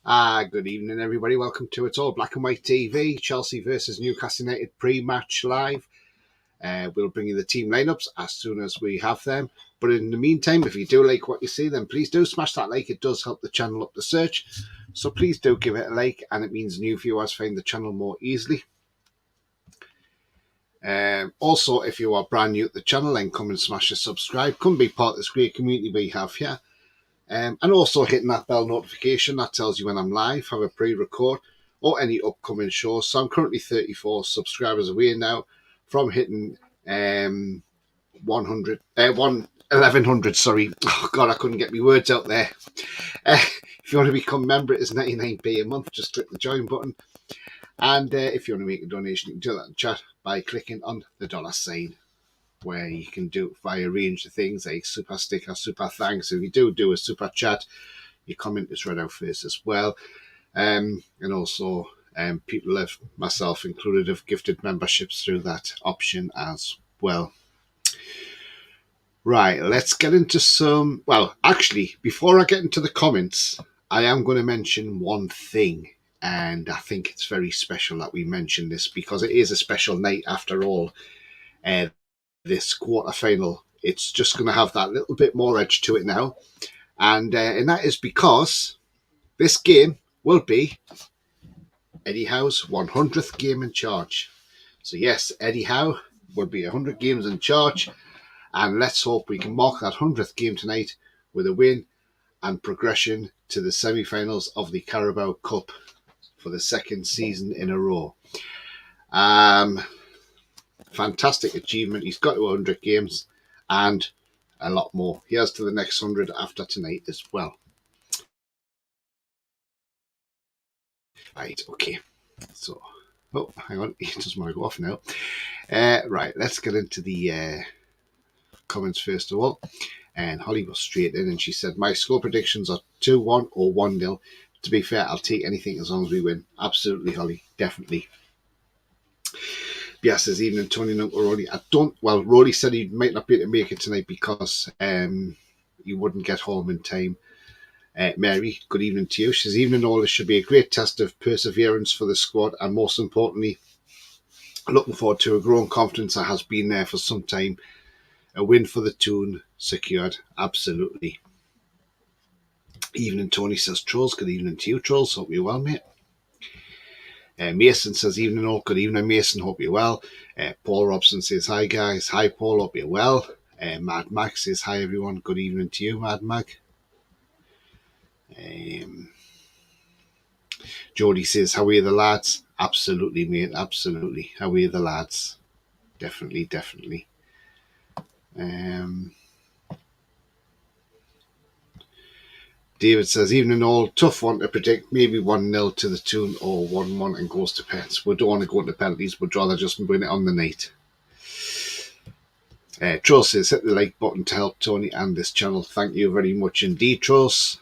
Good evening, everybody. Welcome to It's All Black and White TV. Chelsea versus Newcastle United pre-match live. We'll bring you the team lineups as soon as we have them. But in the meantime, if you do like what you see, then please do smash that like. It does help the channel up the search. So please do give it a like, and it means new viewers find the channel more easily. Also, if you are brand new to the channel, then come and smash the subscribe. Come be part of this great community we have here. And also hitting that bell notification that tells you when I'm live, have a pre-record, or any upcoming shows. So I'm currently 34 subscribers away now from hitting 1100. Sorry, oh god, I couldn't get my words out there. If you want to become a member, it is 99p a month. Just click the join button, and if you want to make a donation, you can do that in chat by clicking on the $sign, where you can do via range of things like super sticker, super thanks. If you do a super chat, your comment is read out first as well. And also people have, myself included, have gifted memberships through that option as well. Right, let's get into some... Well, actually, before I get into the comments, I am going to mention one thing. And I think it's very special that we mention this because it is a special night after all. This quarter-final, it's just going to have that little bit more edge to it now, and that is because this game will be Eddie Howe's 100th game in charge. So yes, Eddie Howe will be 100 games in charge, and let's hope we can mark that 100th game tonight with a win and progression to the semi-finals of the Carabao Cup for the second season in a row. Fantastic achievement. He's got to 100 games and a lot more. He has to the next 100 after tonight as well. Right, okay. So, oh, hang on. He doesn't want to go off now. Right, let's get into the comments first of all. And Holly was straight in and she said, my score predictions are 2-1 or 1-0. To be fair, I'll take anything as long as we win. Absolutely, Holly. Definitely. Yes, says evening, Tony and Uncle Roddy. Roddy said he might not be able to make it tonight because he wouldn't get home in time. Mary, good evening to you. She says, evening all, this should be a great test of perseverance for the squad, and most importantly, looking forward to a growing confidence that has been there for some time. A win for the Toon secured, absolutely. Evening, Tony says, Trolls, good evening to you, Trolls. Hope you're well, mate. Mason says, evening all, good evening, Mason, hope you're well. Paul Robson says, hi guys, hi Paul, hope you're well. Mad Max says, hi everyone, good evening to you, Mad Mag. Jody says, how are you the lads? Absolutely, mate, absolutely. How are you the lads? Definitely, definitely. David says, evening all, tough one to predict, maybe 1-0 to the Toon or 1-1 and goes to pens. We don't want to go into penalties, we'd rather just win it on the night. Troll says, hit the like button to help Tony and this channel. Thank you very much indeed, Trolls.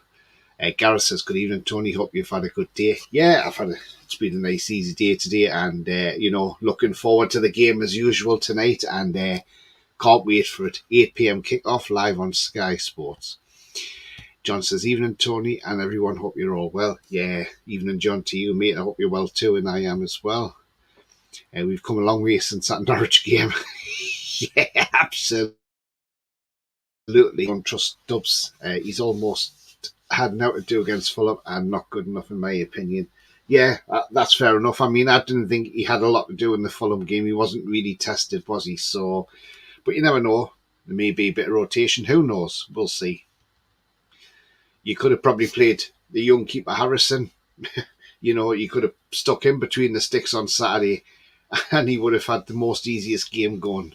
Gareth says, good evening, Tony. Hope you've had a good day. Yeah, it's been a nice, easy day today, and, looking forward to the game as usual tonight, and can't wait for it. 8 p.m. kickoff live on Sky Sports. John says, evening, Tony, and everyone. Hope you're all well. Yeah, evening, John, to you, mate. I hope you're well too, and I am as well. We've come a long way since that Norwich game. Yeah, absolutely. Don't trust Dubs. He's almost had now to do against Fulham and not good enough, in my opinion. Yeah, that's fair enough. I mean, I didn't think he had a lot to do in the Fulham game. He wasn't really tested, was he? So, but you never know. There may be a bit of rotation. Who knows? We'll see. You could have probably played the young keeper Harrison. You could have stuck him between the sticks on Saturday and he would have had the most easiest game going.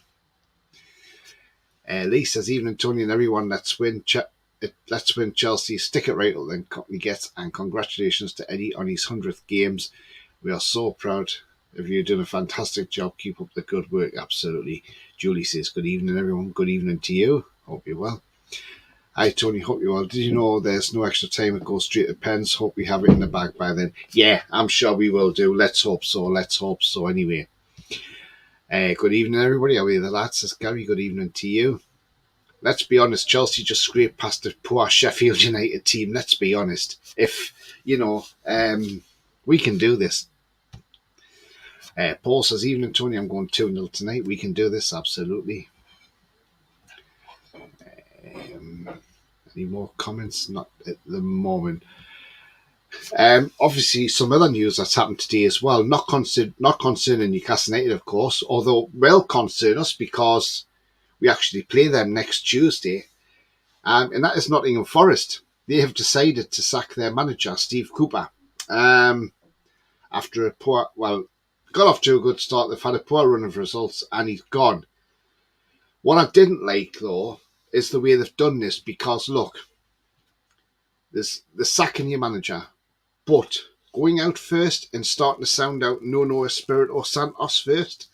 Lee says, evening, Tony and everyone, let's win Chelsea. Stick it right up then Cockney gets, and congratulations to Eddie on his 100th games. We are so proud of you. Doing a fantastic job. Keep up the good work. Absolutely. Julie says, good evening, everyone. Good evening to you. Hope you're well. Hi, Tony. Hope you're well. Did you know there's no extra time? It goes straight to pens. Hope we have it in the bag by then. Yeah, I'm sure we will do. Let's hope so. Let's hope so anyway. Good evening, everybody. How are you, the lads? Says Gary. Good evening to you. let's be honest, Chelsea just scraped past a poor Sheffield United team. Let's be honest. If, we can do this. Paul says, evening, Tony, I'm going 2-0 tonight. We can do this, absolutely. Any more comments? Not at the moment. Obviously, some other news that's happened today as well. Not concerning Newcastle United, of course, although will concern us because we actually play them next Tuesday. And that is Nottingham Forest. They have decided to sack their manager, Steve Cooper. After got off to a good start. They've had a poor run of results and he's gone. What I didn't like, though, is the way they've done this because, look, there's the sacking your manager, but going out first and starting to sound out Nuno Espirito Santos first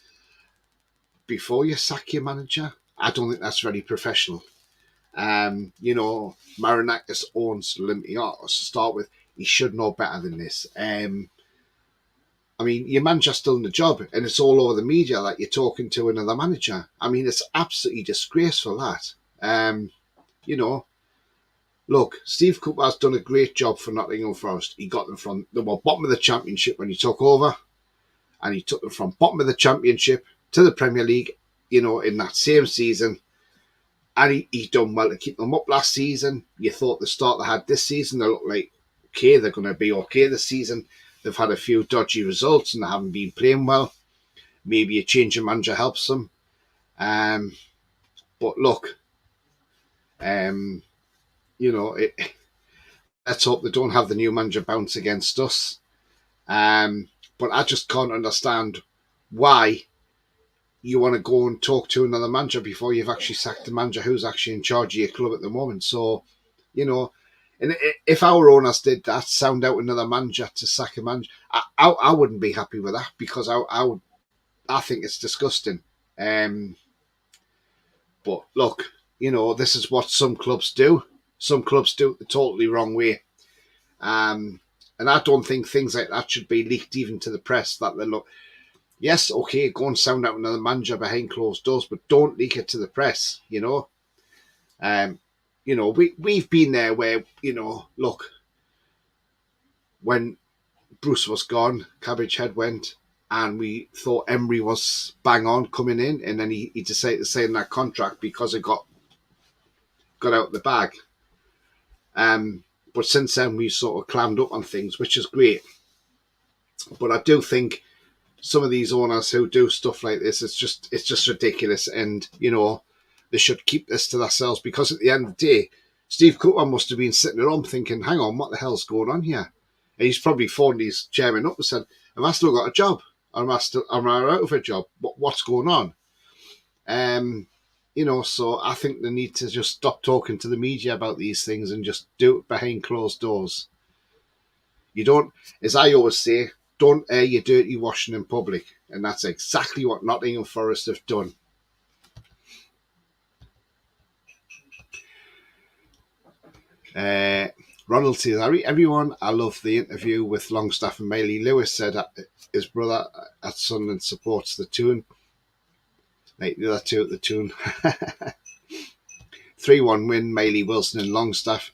before you sack your manager, I don't think that's very professional. Marinakis owns Olympiacos to start with. He should know better than this. Your manager's still in the job, and it's all over the media that you're talking to another manager. It's absolutely disgraceful, that. Look, Steve Cooper has done a great job for Nottingham Forest. He got them from the bottom of the Championship when he took over, and he took them from bottom of the Championship to the Premier League, in that same season. And he done well to keep them up last season. You thought the start they had this season, they look like, okay, they're going to be okay this season. They've had a few dodgy results and they haven't been playing well. Maybe a change of manager helps them. But look, let's hope they don't have the new manager bounce against us. But I just can't understand why you want to go and talk to another manager before you've actually sacked the manager who's actually in charge of your club at the moment. So, and if our owners did that, sound out another manager to sack a manager, I wouldn't be happy with that because I think it's disgusting. But look, this is what some clubs do. Some clubs do it the totally wrong way. And I don't think things like that should be leaked even to the press. That they look, yes, okay, go and sound out another manager behind closed doors, but don't leak it to the press. We've been there where, look, when Bruce was gone, Cabbage Head went, and we thought Emery was bang on coming in, and then he decided to sign that contract because it got out the bag. But since then, we've sort of clammed up on things, which is great. But I do think some of these owners who do stuff like this, it's just ridiculous, and they should keep this to themselves because at the end of the day, Steve Cooper must have been sitting at home thinking, hang on, what the hell's going on here? And he's probably phoned his chairman up and said, have I still got a job? Or am I out of a job? What's going on? So I think they need to just stop talking to the media about these things and just do it behind closed doors. You don't, as I always say, don't air your dirty washing in public. And that's exactly what Nottingham Forest have done. Ronald says, everyone, I love the interview with Longstaff and Mailey. Lewis said his brother at Sunderland supports the tune. Like the other two at the tune. 3-1 win, Mailey, Wilson and Longstaff.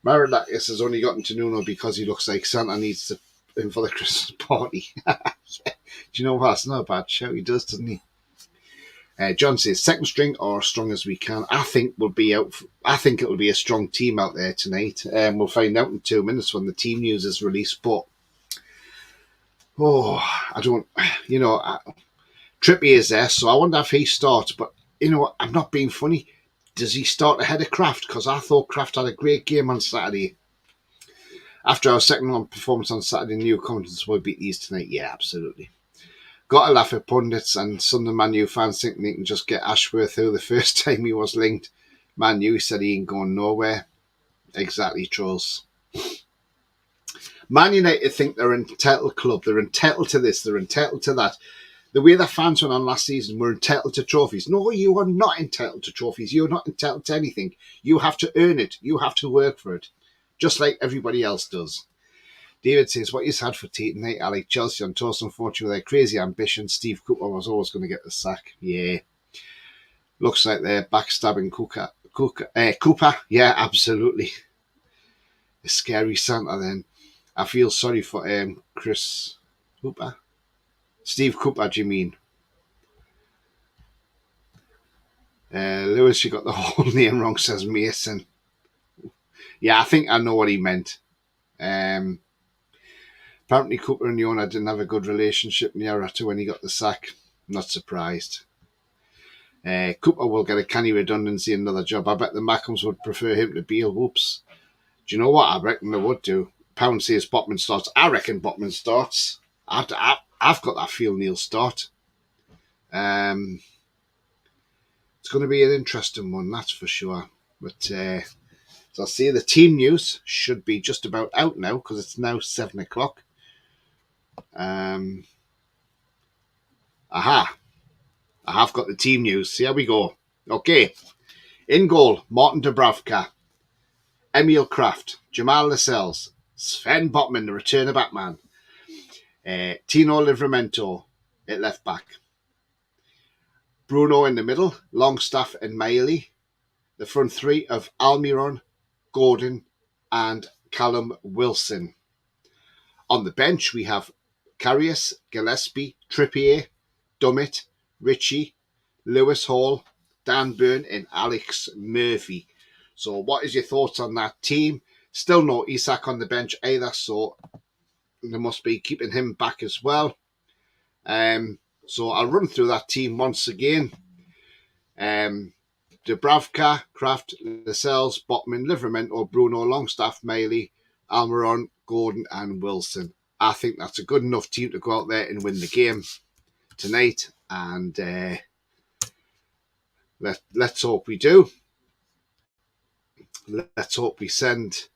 Maradakis has only gotten to Nuno because he looks like Santa needs to him for the Christmas party. Yeah. Do you know what? It's not a bad show. He does, doesn't he? John says, second string or as strong as we can. I think it'll be a strong team out there tonight. We'll find out in 2 minutes when the team news is released. But, I don't, Trippier's there, so I wonder if he starts. But, I'm not being funny. Does he start ahead of Kraft? Because I thought Kraft had a great game on Saturday. After our second performance on Saturday, new confidence will beat these tonight. Yeah, absolutely. Got to laugh at pundits and some of the Man U fans thinking they can just get Ashworth who the first time he was linked. Man U said he ain't going nowhere. Exactly, trolls. Man United think they're an entitled club. They're entitled to this. They're entitled to that. The way the fans went on last season were entitled to trophies. No, you are not entitled to trophies. You're not entitled to anything. You have to earn it. You have to work for it. Just like everybody else does. David says, what is had for tea tonight? I like Chelsea on toast, unfortunately, with their crazy ambition. Steve Cooper was always going to get the sack. Yeah. Looks like they're backstabbing Cooper, yeah, absolutely. A scary Santa then. I feel sorry for Chris Cooper. Steve Cooper, do you mean? Lewis, you got the whole name wrong, says Mason. Yeah, I think I know what he meant. Um, Apparently, Cooper and Yona didn't have a good relationship near to when he got the sack. Not surprised. Cooper will get a canny redundancy and another job. I bet the Mackhams would prefer him to Beale. Whoops. Do you know what? I reckon they would do. Pound says Botman starts. I reckon Botman starts. I've got that feeling he'll start. It's going to be an interesting one, that's for sure. But so I see the team news should be just about out now because it's now 7 o'clock. Aha. I have got the team news. Here we go. Okay. In goal, Martin Dubravka, Emil Kraft, Jamal Lascelles, Sven Botman, the return of Batman, Tino Livramento at left back, Bruno in the middle, Longstaff and Mailey, the front three of Almiron, Gordon and Callum Wilson. On the bench, we have Karius, Gillespie, Trippier, Dummett, Ritchie, Lewis Hall, Dan Burn and Alex Murphy. So what is your thoughts on that team? Still no Isak on the bench either, so they must be keeping him back as well. So I'll run through that team once again. Dubravka, Kraft, Lascelles, Botman, Livramento, Bruno, Longstaff, Mailey, Almiron, Gordon and Wilson. I think that's a good enough team to go out there and win the game tonight, and let's hope we do. Let's hope we send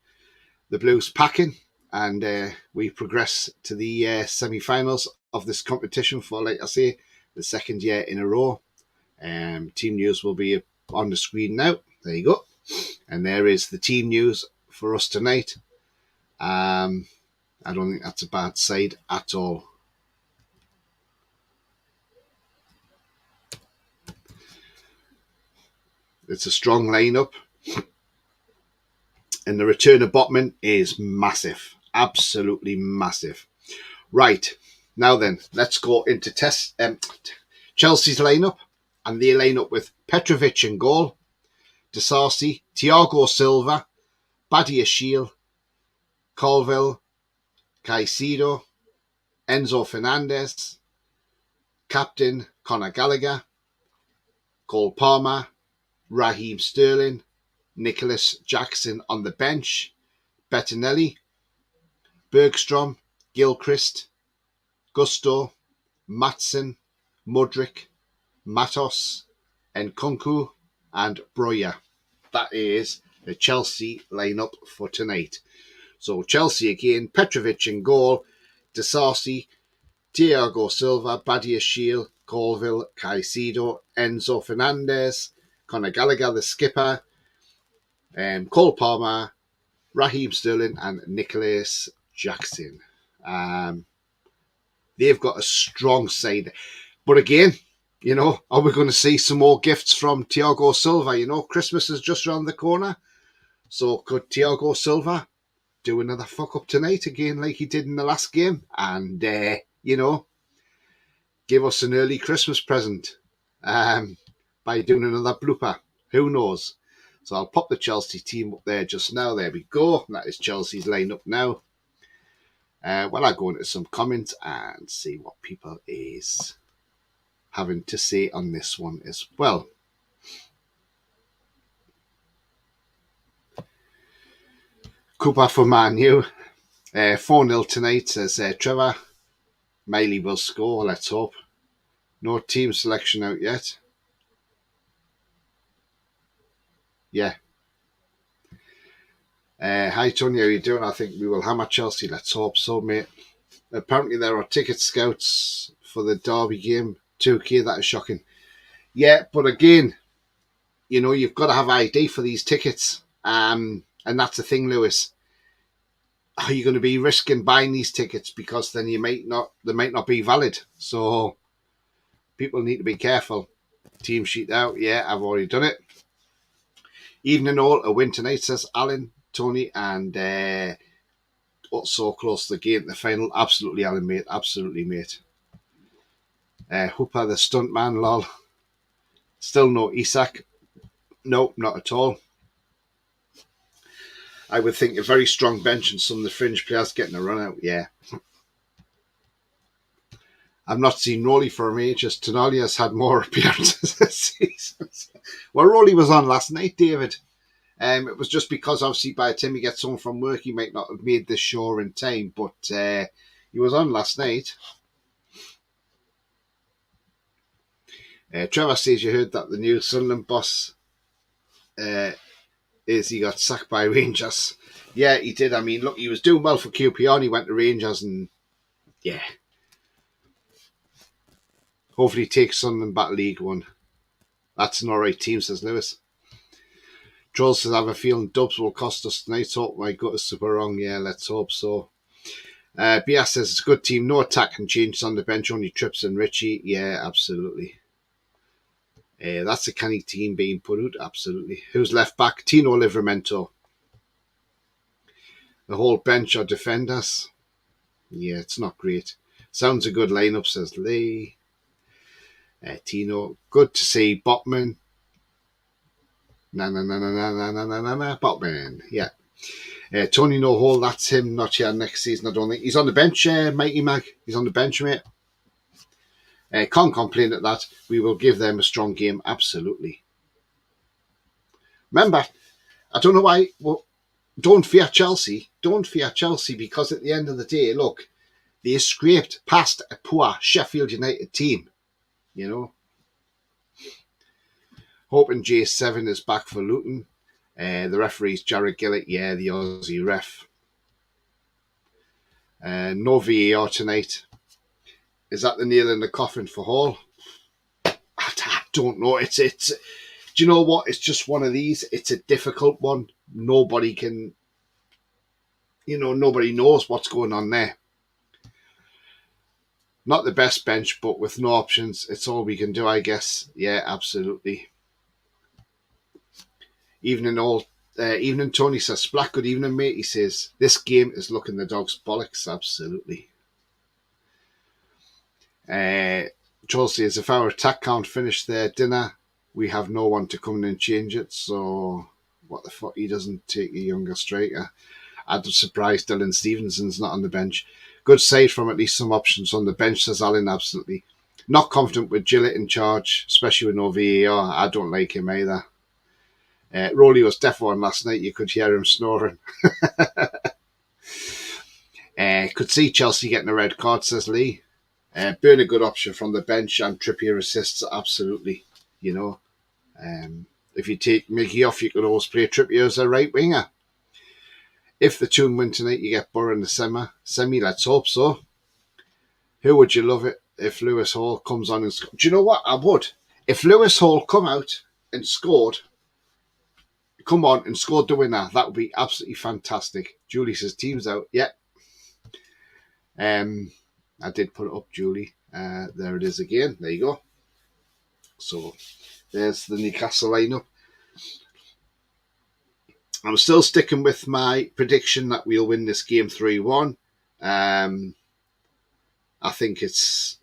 the Blues packing and we progress to the semi-finals of this competition for, like I say, the second year in a row. Team news will be on the screen now. There you go. And there is the team news for us tonight. I don't think that's a bad side at all. It's a strong lineup. And the return of Botman is massive. Absolutely massive. Right. Now then, let's go into Chelsea's lineup. And they line up with Petrovic in goal, Disasi, Thiago Silva, Badiashile, Colville, Caicedo, Enzo Fernandez, Captain Conor Gallagher, Cole Palmer, Raheem Sterling, Nicholas Jackson on the bench, Bettinelli, Bergstrom, Gilchrist, Gusto, Matson, Mudryk, Matos, Nkunku, and Broya. That is the Chelsea lineup for tonight. So Chelsea again, Petrovic in goal, Disasi, Thiago Silva, Badiashile, Colville, Caicedo, Enzo Fernandez, Conor Gallagher, the skipper, Cole Palmer, Raheem Sterling, and Nicholas Jackson. They've got a strong side. But again, you know, are we going to see some more gifts from Thiago Silva? You know, Christmas is just around the corner. So could Thiago Silva do another fuck up tonight again like he did in the last game? And, you know, give us an early Christmas present by doing another blooper. Who knows? So I'll pop the Chelsea team up there just now. There we go. That is Chelsea's lineup now. Well, I'll go into some comments and see what people is having to say on this one as well. Cooper for Man U. 4-0 tonight, says Trevor. Miley will score, let's hope. No team selection out yet. Yeah. Hi, Tony, how are you doing? I think we will hammer Chelsea. Let's hope so, mate. Apparently there are ticket scouts for the Derby game. 2K, that is shocking. Yeah, but again, you know, you've got to have ID for these tickets. And that's the thing, Lewis. Are you going to be risking buying these tickets because then they might not be valid? So people need to be careful. Team sheet out. Yeah, I've already done it. Evening all, a win tonight, says Alan, Tony, and so close to the game, the final. Absolutely, Alan, mate. Absolutely, mate. Hooper, the stunt man, lol. Still no Isak. No, not at all. I would think a very strong bench and some of the fringe players getting a run out, yeah. I've not seen Rowley for ages. Tonali has had more appearances this season. Well, Rowley was on last night, David. It was just because, obviously, by the time he gets home from work, he might not have made this show in time, but he was on last night. Trevor says you heard that the new Sunderland boss he got sacked by Rangers. Yeah, he did. I mean, look, he was doing well for QPR and he went to Rangers and, yeah. Hopefully he takes Sunderland back League One. That's an alright team, says Lewis. Trolls says, I have a feeling Dubs will cost us tonight. Oh, my gut is super wrong. Yeah, let's hope so. BS says, it's a good team. No attacking changes on the bench, only Trips and Richie. Yeah, absolutely. That's a canny team being put out. Absolutely. Who's left back? Tino Livramento. The whole bench are defenders. Yeah, it's not great. Sounds a good lineup, says Lee. Tino, good to see. Botman. Botman. Yeah. Tony No Hole, that's him. Not here next season, I don't think. He's on the bench, Mighty Mag. He's on the bench, mate. Can't complain at that. We will give them a strong game, absolutely. Remember, I don't know why. Well, don't fear Chelsea. Don't fear Chelsea because at the end of the day, look, they scraped past a poor Sheffield United team. You know. Hoping J7 is back for Luton. The referee's Jared Gillett. Yeah, the Aussie ref. No VAR tonight. Is that the nail in the coffin for Hall? I don't know. It's. Do you know what? It's just one of these. It's a difficult one. Nobody can. Nobody knows what's going on there. Not the best bench, but with no options, it's all we can do, I guess. Yeah, absolutely. Evening Tony says, Splack, good evening, mate. He says, this game is looking the dog's bollocks. Absolutely. Joel says, if our attack can't finish their dinner, we have no one to come in and change it. So, what the fuck? He doesn't take a younger striker. I'm surprised Dylan Stevenson's not on the bench. Good side from at least some options on the bench, says Alan, absolutely. Not confident with Gillett in charge, especially with no VAR. I don't like him either. Rowley was deaf on last night. You could hear him snoring. Could see Chelsea getting a red card, says Lee. Burn a good option from the bench and Trippier assists, absolutely. If you take Mickey off, you could always play Trippier as a right winger. If the two win tonight, you get Borough in the semi. Let's hope so. Who would you love it if Lewis Hall comes on and scored? Do you know what? I would. If Lewis Hall come out and scored the winner, that would be absolutely fantastic. Julie says team's out. Yeah. I did put it up, Julie. There it is again. There you go. So there's the Newcastle lineup. I'm still sticking with my prediction that we'll win this game 3-1. I think it's...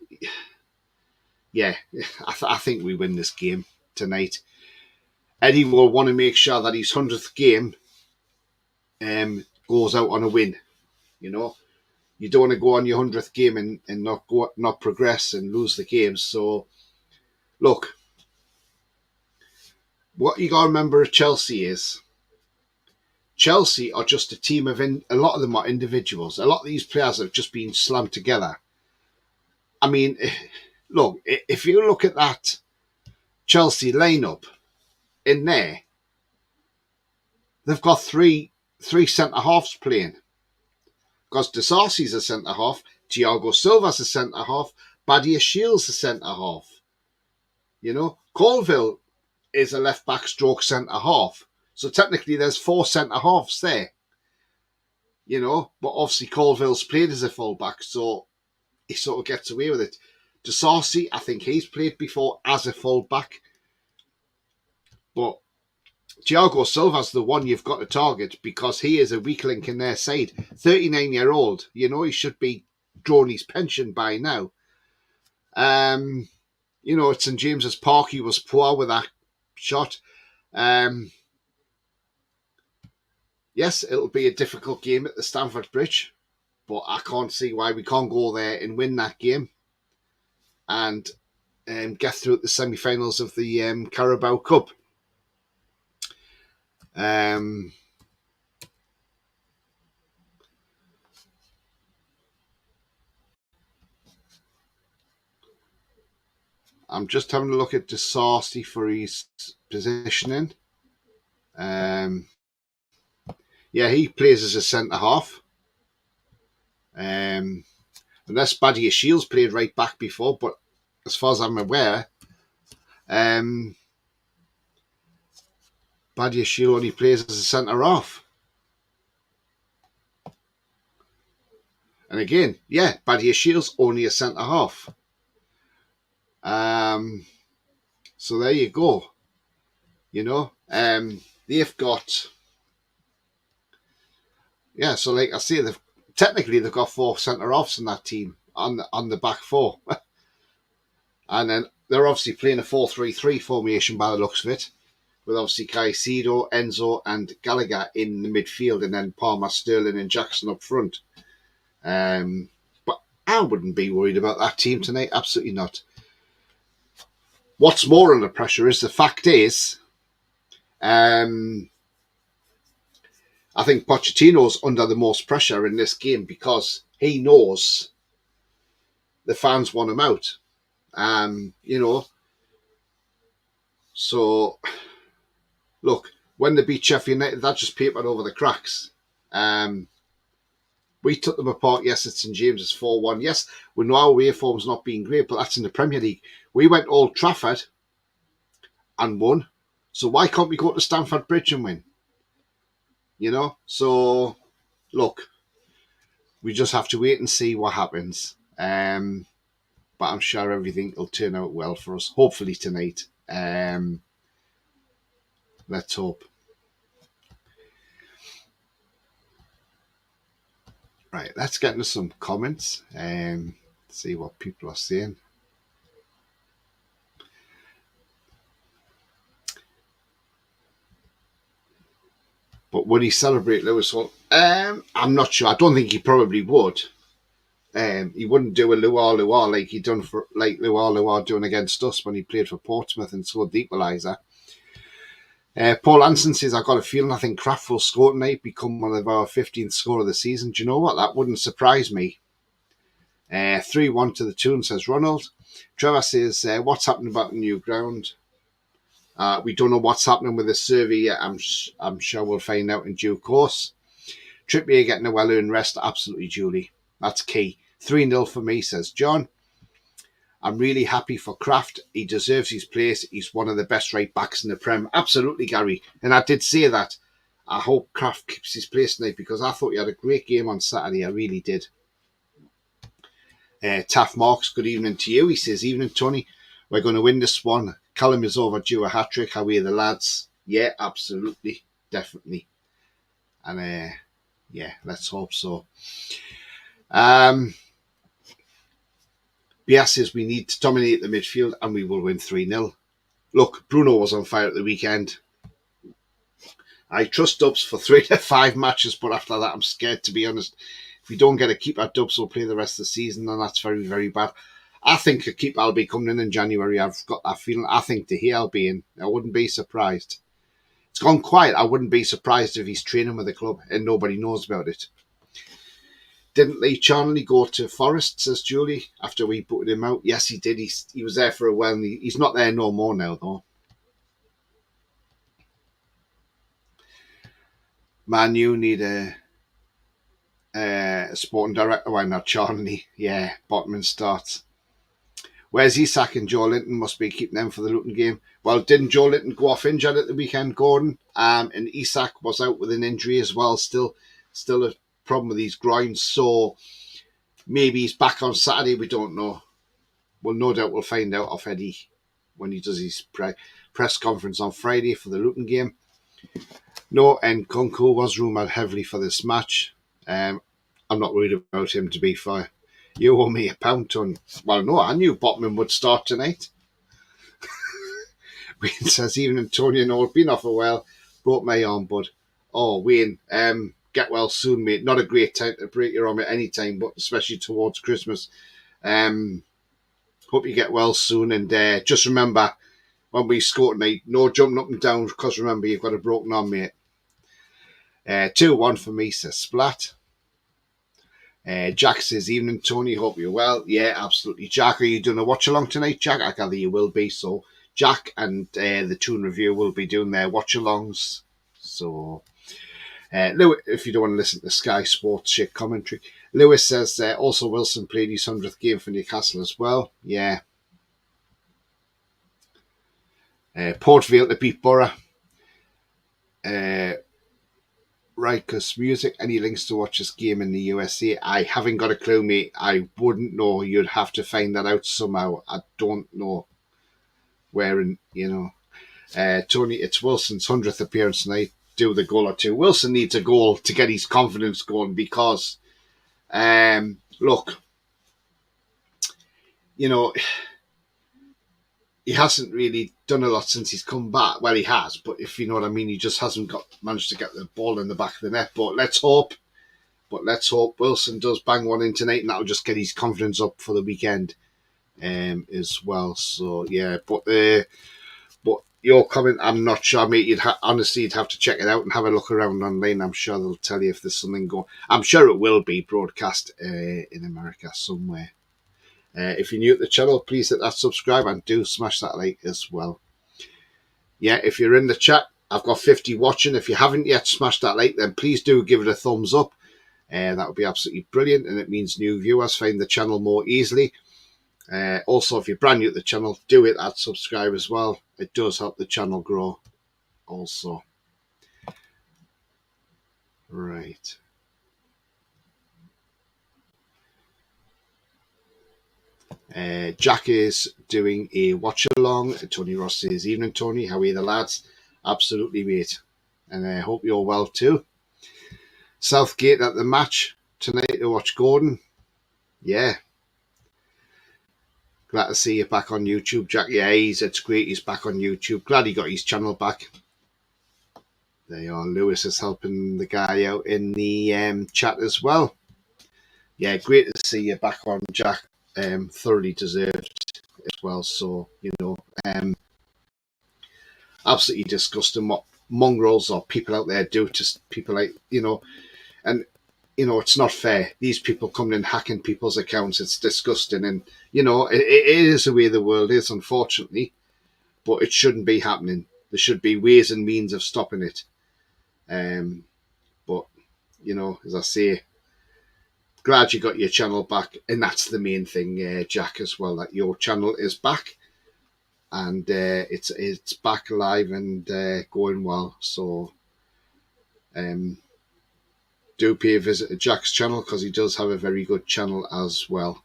Yeah, I think we win this game tonight. Eddie will want to make sure that his 100th game goes out on a win. You don't want to go on your 100th game and not progress and lose the game. So, look, what you got to remember at Chelsea is... Chelsea are just a team of... a lot of them are individuals. A lot of these players have just been slammed together. I mean, look, if you look at that Chelsea lineup in there, they've got three centre-halves playing. Because Disarcy's a centre-half, Thiago Silva's a centre-half, Badia Shields a centre-half. Colville is a left-back stroke centre-half. So technically there's 4 centre-halves there. But obviously Colville's played as a full-back, so he sort of gets away with it. Disarcy, I think he's played before as a full-back. But Thiago Silva's the one you've got to target because he is a weak link in their side. 39-year-old, he should be drawing his pension by now. At St James's Park, he was poor with that shot. Yes, it'll be a difficult game at the Stamford Bridge, but I can't see why we can't go there and win that game and get through at the semi-finals of the Carabao Cup. I'm just having a look at Sarsi for his positioning. He plays as a centre half. Unless Badia Shields played right back before, but as far as I'm aware, Badia Shield only plays as a centre half. And again, Badia Shields only a centre half. So there you go. They've got, so like I say, they've got 4 centre halves in that team on the back 4. And then they're obviously playing a 4-3-3 formation by the looks of it, with obviously Caicedo, Enzo and Gallagher in the midfield, and then Palmer, Sterling and Jackson up front. But I wouldn't be worried about that team tonight. Absolutely not. What's more under pressure is the fact is, I think Pochettino's under the most pressure in this game because he knows the fans want him out. So, look, when they beat Sheffield United, that just papered over the cracks. We took them apart, yes, at St James's 4-1. Yes, we know our away form's not being great, but that's in the Premier League. We went Old Trafford and won. So why can't we go to Stamford Bridge and win? So, look, we just have to wait and see what happens. But I'm sure everything will turn out well for us, hopefully tonight. Let's hope. Right, let's get into some comments and see what people are saying. But would he celebrate Lewis Hall? I'm not sure. I don't think he probably would. He wouldn't do a luar like he done for luar doing against us when he played for Portsmouth and scored the equaliser. Paul Anson says, I got a feeling I think Kraft will score tonight, become one of our 15th score of the season. Do you know what? That wouldn't surprise me. 3-1 to the tune, says Ronald. Trevor says, what's happening about the new ground? We don't know what's happening with the survey yet. I'm sure we'll find out in due course. Trippier getting a well-earned rest. Absolutely, Julie. That's key. 3-0 for me, says John. I'm really happy for Kraft. He deserves his place. He's one of the best right backs in the Prem. Absolutely, Gary. And I did say that. I hope Kraft keeps his place tonight because I thought he had a great game on Saturday. I really did. Taff Marks, good evening to you. He says, evening, Tony. We're going to win this one. Callum is overdue a hat-trick. How are the lads? Yeah, absolutely. Definitely. And let's hope so. Bias says we need to dominate the midfield and we will win 3-0. Look, Bruno was on fire at the weekend. I trust Dubs for 3 to 5 matches, but after that I'm scared, to be honest. If we don't get a keeper, Dubs will play the rest of the season, and that's very, very bad. I think a keeper will be coming in January. I've got that feeling. I think De Gea will be in. I wouldn't be surprised. It's gone quiet. I wouldn't be surprised if he's training with the club and nobody knows about it. Didn't Lee Charnley go to Forest, says Julie, after we put him out? Yes, he did. He was there for a while. And he's not there no more now, though. Man, you need a sporting director. Why not Charnley? Yeah, Botman starts. Where's Isak and Joe Linton? Must be keeping them for the Luton game. Well, didn't Joe Linton go off injured at the weekend, Gordon? And Isak was out with an injury as well. Still a problem with his groins. So maybe he's back on Saturday. We don't know. Well, no doubt we'll find out off Eddie when he does his press conference on Friday for the Luton game. No, and Kunku was rumoured heavily for this match. I'm not worried about him, to be fair. You owe me £1 ton. Well, no, I knew Botman would start tonight. Wayne says, even Antonio Noel been off a while, broke my arm, bud. Oh, Wayne, get well soon, mate. Not a great time to break your arm at any time, but especially towards Christmas. Hope you get well soon, and just remember, when we score tonight, no jumping up and down, because remember, you've got a broken arm, mate. 2-1 for me, says Splat. Jack says, evening, Tony. Hope you're well. Yeah, absolutely. Jack, are you doing a watch along tonight, Jack? I gather you will be. So, Jack and the Toon Review will be doing their watch alongs. So, Lewis, if you don't want to listen to Sky Sports shit commentary, Lewis says also Wilson played his 100th game for Newcastle as well. Yeah. Port Vale to beat Borough. Rikers Music, any links to watch this game in the USA? I haven't got a clue, mate. I wouldn't know. You'd have to find that out somehow. I don't know where, Tony, it's Wilson's 100th appearance tonight. Do the goal or two. Wilson needs a goal to get his confidence going because, look, he hasn't really done a lot since he's come back. Well, he has, but if you know what I mean, he just hasn't managed to get the ball in the back of the net. But let's hope Wilson does bang one in tonight, and that'll just get his confidence up for the weekend as well. So yeah, but your comment, I'm not sure, mate. Honestly, you'd have to check it out and have a look around online. I'm sure they'll tell you if there's something going. I'm sure it will be broadcast in America somewhere. If you're new to the channel, please hit that subscribe and do smash that like as well. Yeah, if you're in the chat, I've got 50 watching. If you haven't yet smashed that like, then please do give it a thumbs up. That would be absolutely brilliant, and it means new viewers find the channel more easily. Also, if you're brand new to the channel, do hit that subscribe as well. It does help the channel grow also. Right. Jack is doing a watch along. Tony Ross says, evening, Tony. How are you, the lads? Absolutely, mate. And I hope you're well too. Southgate at the match tonight to watch Gordon. Yeah. Glad to see you back on YouTube, Jack. Yeah, it's great. He's back on YouTube. Glad he got his channel back. There you are. Lewis is helping the guy out in the chat as well. Yeah, great to see you back on, Jack. Thoroughly deserved as well. So, absolutely disgusting what mongrels or people out there do to people like, and, it's not fair. These people coming in hacking people's accounts, it's disgusting. And, it is the way the world is, unfortunately, but it shouldn't be happening. There should be ways and means of stopping it. But, as I say, glad you got your channel back. And that's the main thing, Jack, as well, that your channel is back. And it's back live and going well. So do pay a visit to Jack's channel because he does have a very good channel as well.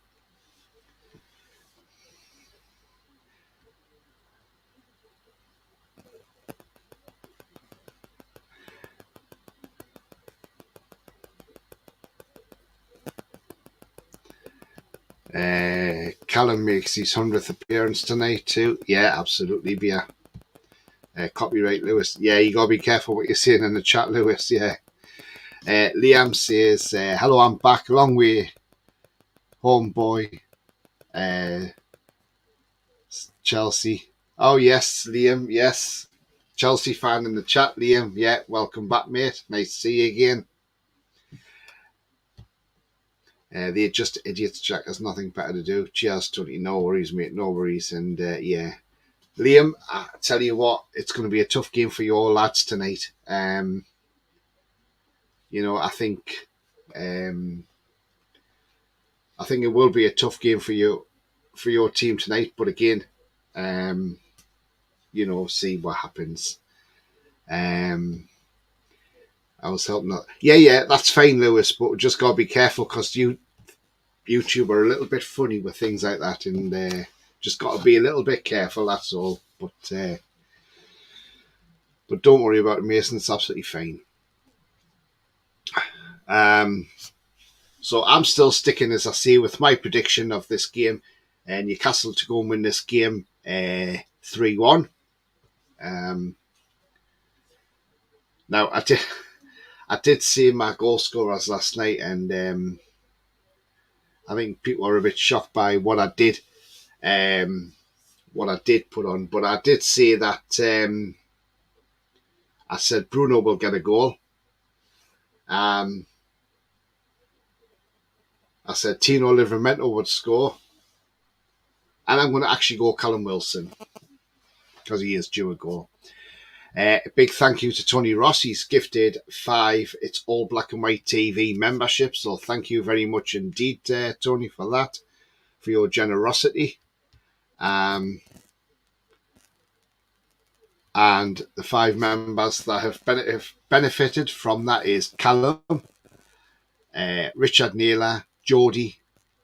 Callum makes his 100th appearance tonight too. Yeah, absolutely, Bia. Copyright, Lewis. Yeah, you gotta be careful what you're saying in the chat, Lewis. Yeah. Liam says, hello, I'm back. Long way home, boy. Chelsea. Oh, yes, Liam. Yes. Chelsea fan in the chat, Liam. Yeah, welcome back, mate. Nice to see you again. They're just idiots, Jack. There's nothing better to do. Cheers, Tony. No worries, mate. No worries. And yeah. Liam, I tell you what, it's going to be a tough game for your lads tonight. I think it will be a tough game for your team tonight. But again, see what happens. I was helping that. Yeah, that's fine, Lewis. But we just got to be careful because YouTube are a little bit funny with things like that, and just got to be a little bit careful. That's all. But But don't worry about it, Mason. It's absolutely fine. Um, so I'm still sticking, as I say, with my prediction of this game. Newcastle to go and win this game 3-1. Now, I did see my goal scorers last night, and I think people are a bit shocked by what I did. What I did put on, but I did say that I said Bruno will get a goal. I said Tino Livramento would score, and I'm going to actually go Callum Wilson because he is due a goal. A big thank you to Tony Ross. He's gifted 5 It's All Black and White TV memberships. So thank you very much indeed, Tony, for that, for your generosity. And the 5 members that have benefited from that is Callum, Richard Naylor, Jody,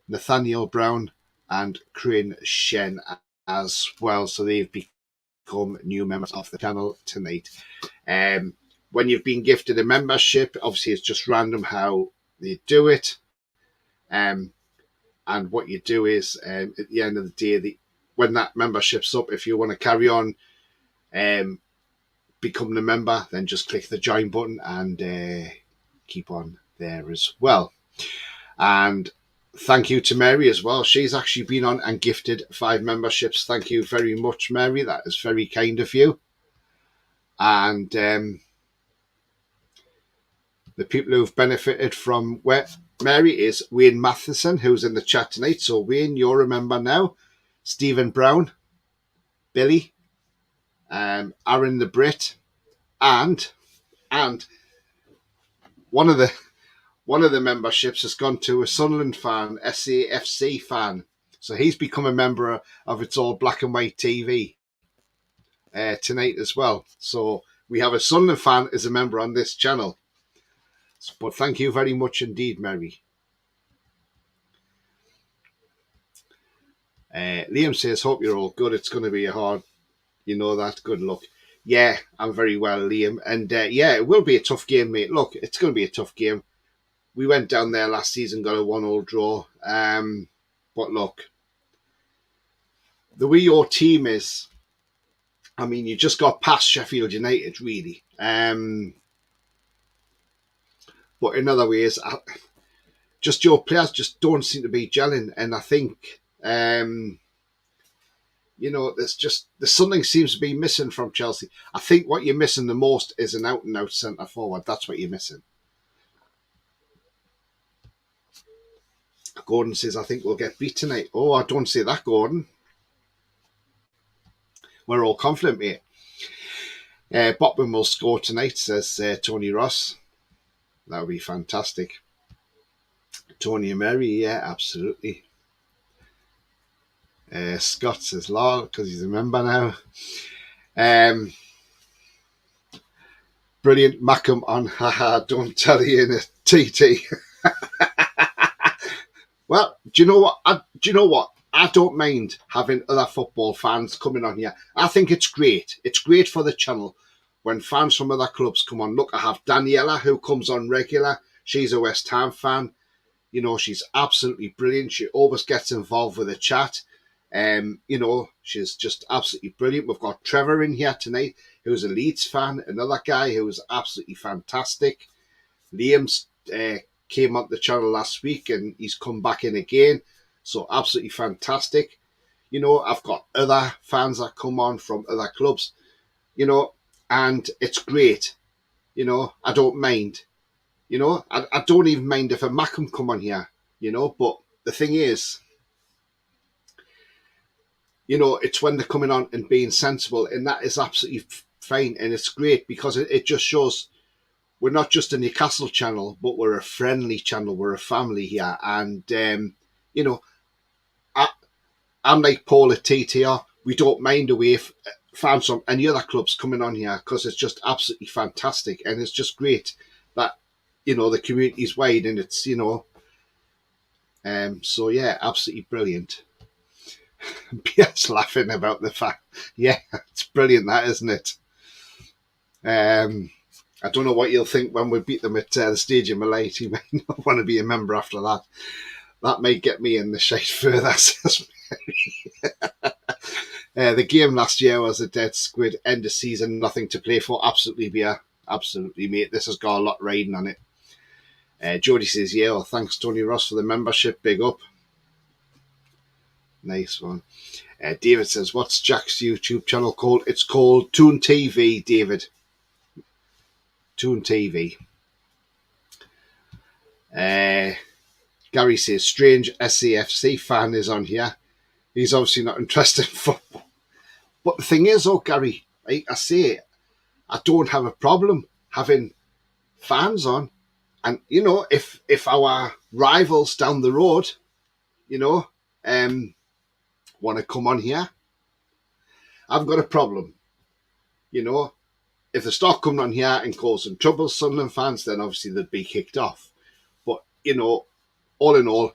Nathaniel Brown, and Corinne Shen as well. So they've become new members of the channel tonight. When you've been gifted a membership, obviously it's just random how they do it. And what you do is, at the end of the day, when that membership's up, if you want to carry on becoming a member, then just click the join button and keep on there as well. And thank you to Mary as well. She's actually been on and gifted 5 memberships. Thank you very much, Mary. That is very kind of you. And the people who've benefited from Mary is Wayne Matheson, who's in the chat tonight. So Wayne, you're a member now. Stephen Brown, Billy, Aaron the Brit, and one of the memberships has gone to a Sunderland fan, SAFC fan. So he's become a member of It's All Black and White TV tonight as well. So we have a Sunderland fan as a member on this channel. But thank you very much indeed, Mary. Liam says, hope you're all good. It's going to be a hard, you know that. Good luck. Yeah, I'm very well, Liam. And yeah, it will be a tough game, mate. Look, it's going to be a tough game. We went down there last season, got a 1-1 draw. But look, the way your team is, I mean, you just got past Sheffield United, really. But in other ways, just your players just don't seem to be gelling. And I think, you know, there's something seems to be missing from Chelsea. I think what you're missing the most is an out-and-out centre forward. That's what you're missing. Gordon says, I think we'll get beat tonight. Oh, I don't say that, Gordon. We're all confident, mate. Botman will score tonight, says Tony Ross. That would be fantastic. Tony and Mary, yeah, absolutely. Scott says, lol, because he's a member now. Brilliant. Mackham on, haha, don't tell you in a TT. Well, do you know what? I don't mind having other football fans coming on here. I think it's great. It's great for the channel when fans from other clubs come on. Look, I have Daniela who comes on regular. She's a West Ham fan. You know, she's absolutely brilliant. She always gets involved with the chat. You know, she's just absolutely brilliant. We've got Trevor in here tonight, who's a Leeds fan. Another guy who's absolutely fantastic. Liam's came on the channel last week and he's come back in again. So absolutely fantastic. You know, I've got other fans that come on from other clubs, you know, and it's great. You know, I don't mind. You know, I don't even mind if a Mackham come on here, you know, but the thing is, you know, it's when they're coming on and being sensible, and that is absolutely fine. And it's great because it just shows we're not just a Newcastle channel, but we're a friendly channel. We're a family here. And, you know, I'm like Paul at TTR. We don't mind away fans from any other clubs coming on here because it's just absolutely fantastic. And it's just great that, you know, the community's wide and it's, you know, so yeah, absolutely brilliant. Pierre's laughing about the fact, yeah, it's brilliant, that, isn't it? I don't know what you'll think when we beat them at the Stadium of Light. You may not want to be a member after that. That may get me in the shite further, says the game last year was a dead squid. End of season, nothing to play for. Absolutely, beer. Absolutely, mate. This has got a lot riding on it. Jody says, yeah, well, thanks, Tony Ross, for the membership. Big up. Nice one. David says, what's Jack's YouTube channel called? It's called Toon TV, David. Toon TV. Gary says, strange SAFC fan is on here. He's obviously not interested in football. But the thing is, Gary, I say I don't have a problem having fans on. And, if our rivals down the road, want to come on here, I've got a problem. If they start coming on here and causing trouble, Sunderland fans, then obviously they'd be kicked off. But, all in all,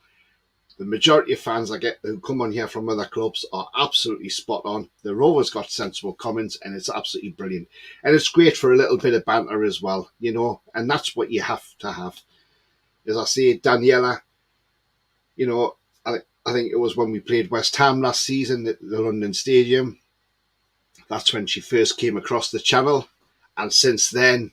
the majority of fans I get who come on here from other clubs are absolutely spot on. They've always got sensible comments, and it's absolutely brilliant. And it's great for a little bit of banter as well, and that's what you have to have. As I say, Daniela, I think it was when we played West Ham last season at the London Stadium. That's when she first came across the channel. And since then,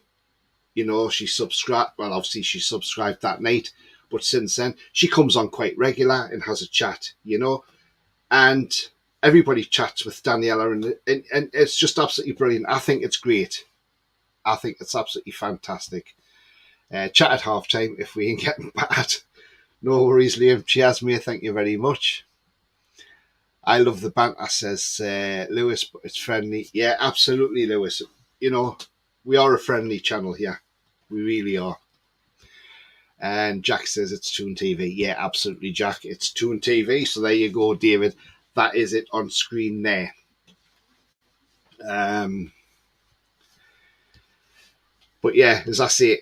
she subscribed. Well, obviously she subscribed that night. But since then, she comes on quite regular and has a chat, And everybody chats with Daniela. And it's just absolutely brilliant. I think it's great. I think it's absolutely fantastic. Chat at half-time if we ain't getting bad. No worries, Liam. Cheers, mate. Thank you very much. I love the banter, says Lewis, but it's friendly. Yeah, absolutely, Lewis. We are a friendly channel here. We really are. And Jack says it's Toon TV. Yeah, absolutely, Jack. It's Toon TV. So there you go, David. That is it on screen there. But yeah, as I say,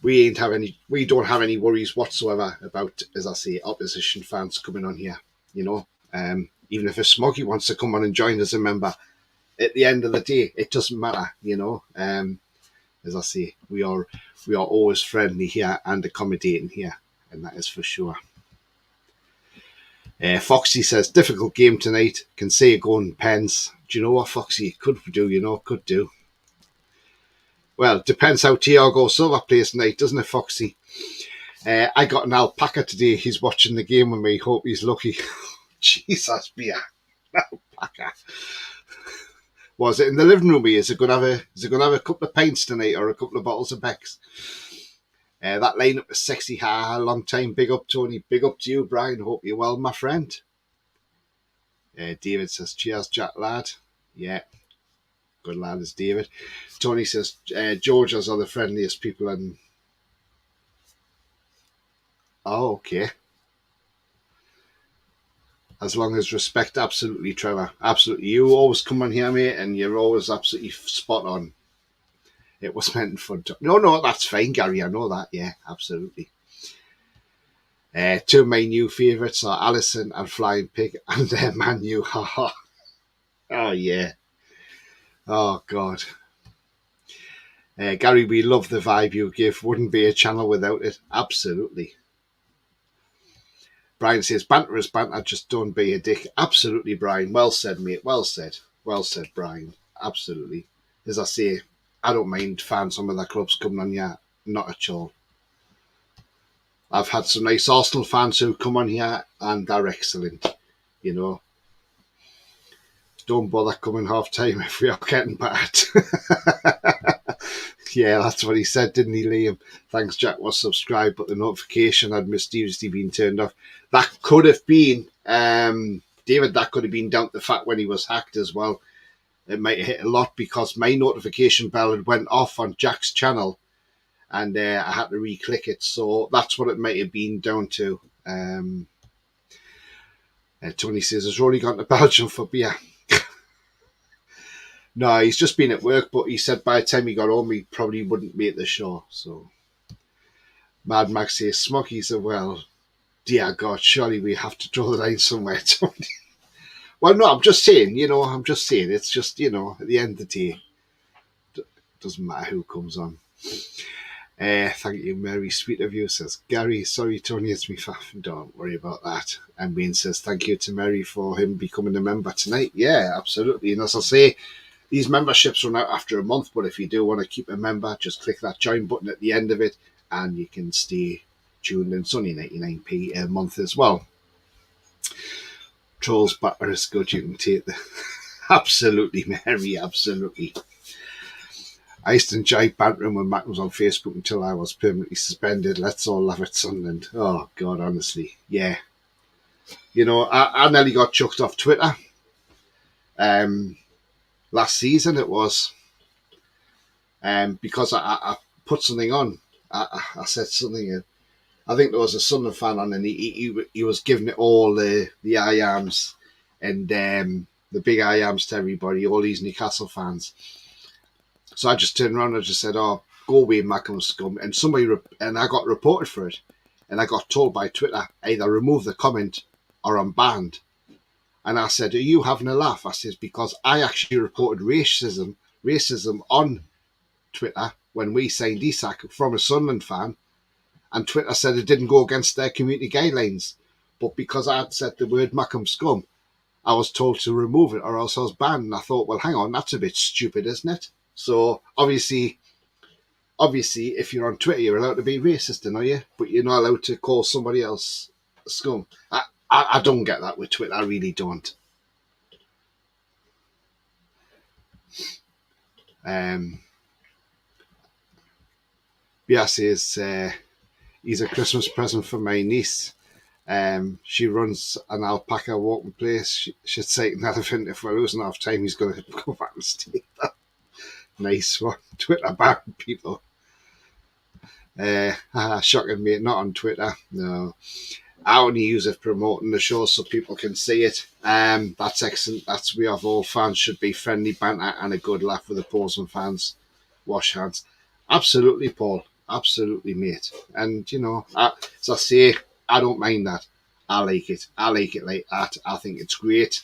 we don't have any worries whatsoever about, as I say, opposition fans coming on here. Even if a Smoggy wants to come on and join as a member, at the end of the day, it doesn't matter. As I say, we are always friendly here and accommodating here, and that is for sure. Foxy says, difficult game tonight. Can say going pens. Do you know what, Foxy? Could do, could do. Well, it depends how Thiago Silva plays tonight, doesn't it, Foxy? I got an alpaca today. He's watching the game with me. Hope he's lucky. Jesus, beer. Alpaca. Was it in the living room? Is it going to have a couple of pints tonight or a couple of bottles of Becks? That lineup was sexy. Long time. Big up, Tony. Big up to you, Brian. Hope you're well, my friend. David says, cheers, Jack lad. Yeah. Good lad is David. Tony says, Georgians are the friendliest people. And oh, okay. As long as respect, absolutely, Trevor. Absolutely. You always come on here, mate, and you're always absolutely spot on. It was meant for... No, that's fine, Gary. I know that. Yeah, absolutely. Two of my new favourites are Allison and Flying Pig, and Man U. Oh, yeah. Oh, God. Gary, we love the vibe you give. Wouldn't be a channel without it. Absolutely. Brian says, banter is banter, just don't be a dick. Absolutely, Brian. Well said, mate. Well said. Well said, Brian. Absolutely. As I say, I don't mind fans some of their clubs coming on here. Not at all. I've had some nice Arsenal fans who come on here and they're excellent. Don't bother coming half time if we are getting bad. Yeah, that's what he said, didn't he, Liam? Thanks, Jack was subscribed, but the notification had mysteriously been turned off. That could have been, David, that could have been down to the fact when he was hacked as well. It might have hit a lot because my notification bell had went off on Jack's channel and I had to re-click it. So that's what it might have been down to. Tony says, has Rory gone to Belgium for beer? No, he's just been at work, but he said by the time he got home, he probably wouldn't be at the show. So, Mad Max says, Smokey said, well, dear God, surely we have to draw the line somewhere, Tony. Well, no, I'm just saying, it's just, at the end of the day, Doesn't matter who comes on. Thank you, Mary. Sweet of you, says Gary. Sorry, Tony, it's me faff. Don't worry about that. And Wayne says thank you to Mary for him becoming a member tonight. Yeah, absolutely. And as I say, these memberships run out after a month, but if you do want to keep a member, just click that join button at the end of it and you can stay tuned in. It's only 99p a month as well. Trolls batter is good. You can take the... Absolutely, Mary, absolutely. I used to enjoy bantering when Mac was on Facebook until I was permanently suspended. Let's all laugh at Sunderland. Oh, God, honestly. Yeah. You know, I nearly got chucked off Twitter. Last season it was. Because I put something on. I said something. I think there was a Sunderland fan on, and he was giving it all the I arms and the big I arms to everybody, all these Newcastle fans. So I just turned around and just said, "Oh, go away, Mackham scum!" And and I got reported for it, and I got told by Twitter either remove the comment or I'm banned. And I said, "Are you having a laugh?" I said, because I actually reported racism on Twitter when we signed Isak from a Sunderland fan, and Twitter said it didn't go against their community guidelines. But because I had said the word Mackham scum, I was told to remove it or else I was banned. And I thought, well, hang on, that's a bit stupid, isn't it? So obviously, if you're on Twitter, you're allowed to be racist, are you? But you're not allowed to call somebody else a scum. I don't get that with Twitter. I really don't. Yeah, says he's a Christmas present for my niece. She runs an alpaca walking place. She'd say an elephant if we're losing half time. He's going to go back and stay there. Nice one. Twitter back people. Shocking, mate. Not on Twitter. No. I only use it promoting the show so people can see it. That's excellent. That's we have all fans should be friendly banter and a good laugh with opposing fans. Wash hands. Absolutely, Paul. Absolutely, mate. And, you know, as I say, I don't mind that. I like it. I like it like that. I think it's great.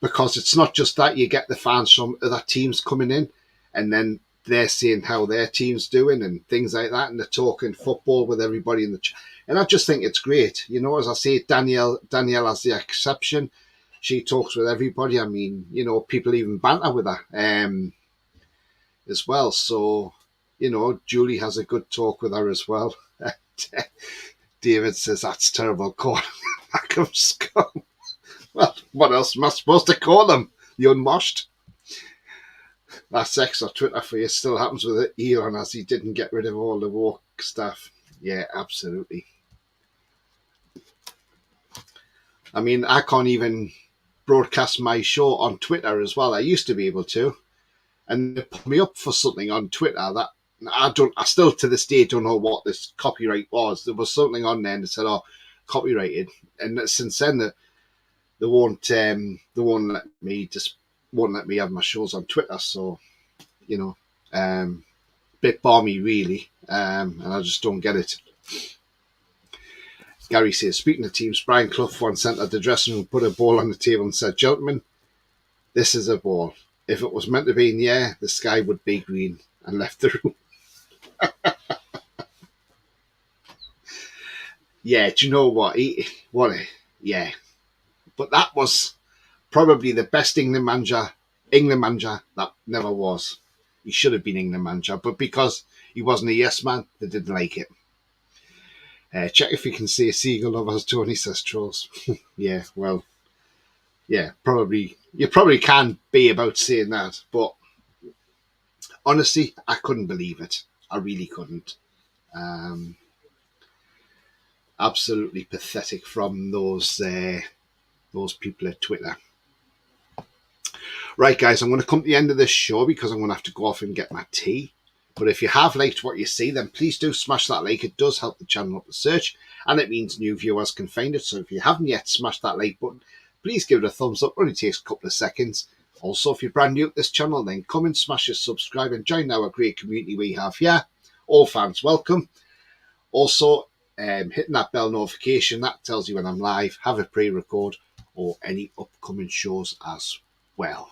Because it's not just that. You get the fans from other teams coming in and then they're saying how their team's doing and things like that. And they're talking football with everybody in the... And I just think it's great. You know, as I say, Danielle has the exception. She talks with everybody. I mean, you know, people even banter with her as well. So, you know, Julie has a good talk with her as well. David says, that's terrible. Call them scum. Well, what else am I supposed to call them? The unwashed? That's extra Twitter for you. Still happens with Elon as he didn't get rid of all the woke stuff. Yeah, absolutely. I mean, I can't even broadcast my show on Twitter as well. I used to be able to. And they put me up for something on Twitter that I still to this day don't know what this copyright was. There was something on there and they said, oh, copyrighted. And since then, they won't let me have my shows on Twitter. So, you know, bit balmy really. And I just don't get it. Gary says, speaking of teams, Brian Clough once entered the dressing room, put a ball on the table and said, gentlemen, this is a ball. If it was meant to be in the air, the sky would be green, and left the room. Yeah, do you know what? Yeah. But that was probably the best England manager that never was. He should have been England manager, but because he wasn't a yes man, they didn't like it. Check if you can see a seagull lovers, Tony says trolls. Yeah, well, yeah, probably. You probably can be about saying that, but honestly, I couldn't believe it. I really couldn't. Absolutely pathetic from those people at Twitter. Right, guys, I'm going to come to the end of this show because I'm going to have to go off and get my tea. But if you have liked what you see, then please do smash that like. It does help the channel up the search, and it means new viewers can find it. So if you haven't yet smashed that like button, please give it a thumbs up. It only takes a couple of seconds. Also, if you're brand new to this channel, then come and smash your subscribe and join our great community we have here. All fans welcome. Also, hitting that bell notification, that tells you when I'm live, have a pre-record, or any upcoming shows as well.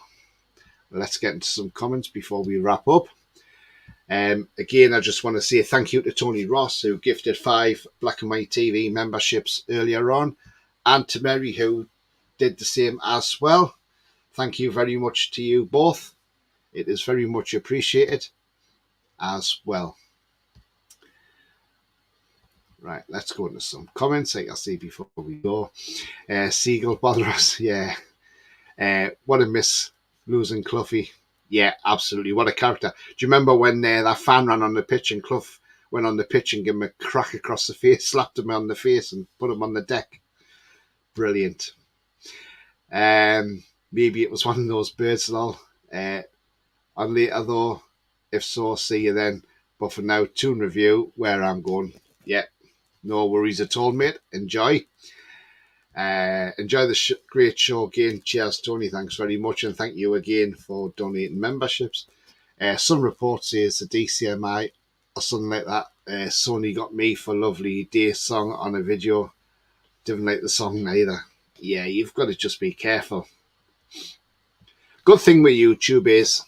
Let's get into some comments before we wrap up. Again, I just want to say thank you to Tony Ross, who gifted 5 Black and White TV memberships earlier on, and to Mary, who did the same as well. Thank you very much to you both. It is very much appreciated as well. Right, let's go into some comments, like I say before we go. Seagull bother us, yeah. What a miss losing Cloughie. Yeah, absolutely. What a character. Do you remember when that fan ran on the pitch and Clough went on the pitch and gave him a crack across the face, slapped him on the face and put him on the deck? Brilliant. Maybe it was one of those birds, lol. On later though, if so, see you then. But for now, tune review, where I'm going. Yeah, no worries at all, mate. Enjoy. Enjoy the great show again. Cheers, Tony. Thanks very much. And thank you again for donating memberships. Some report says the DCMI or something like that. Sony got me for Lovely Day song on a video. Didn't like the song either. Yeah, you've got to just be careful. Good thing with YouTube is,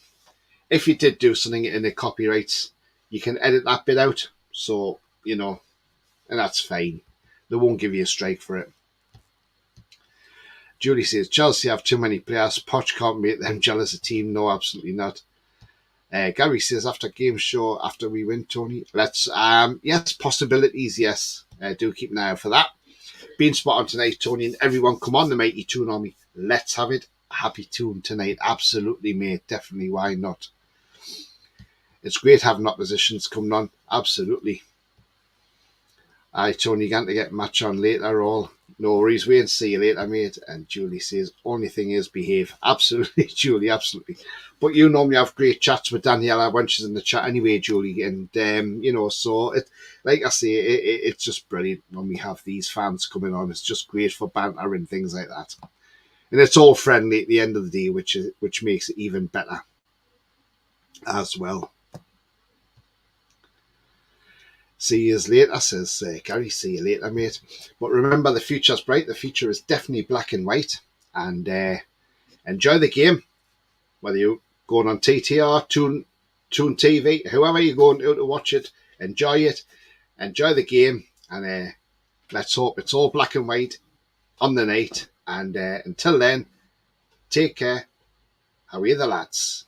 if you did do something in the copyrights, you can edit that bit out. So, you know, and that's fine. They won't give you a strike for it. Julie says, Chelsea have too many players. Poch can't make them jealous a team. No, absolutely not. Gary says, after game show, after we win, Tony, let's, yes, possibilities, yes. Do keep an eye out for that. Being spot on tonight, Tony, and everyone, come on the mighty tune on me. Let's have it. Happy tune tonight. Absolutely, mate. Definitely. Why not? It's great having oppositions coming on. Absolutely. Aye, Tony, going to get match on later. All no worries. Wait and see you later, mate. And Julie says, only thing is behave. Absolutely, Julie, absolutely. But you normally have great chats with Daniela when she's in the chat anyway, Julie. And, you know, so, it, like I say, it's just brilliant when we have these fans coming on. It's just great for banter and things like that. And it's all friendly at the end of the day, which makes it even better as well. See you later, says Gary. See you later, mate. But remember, the future's bright. The future is definitely black and white. And enjoy the game. Whether you're going on TTR, Toon TV, whoever you're going to watch it, enjoy it. Enjoy the game. And let's hope it's all black and white on the night. And until then, take care. How are you, the lads?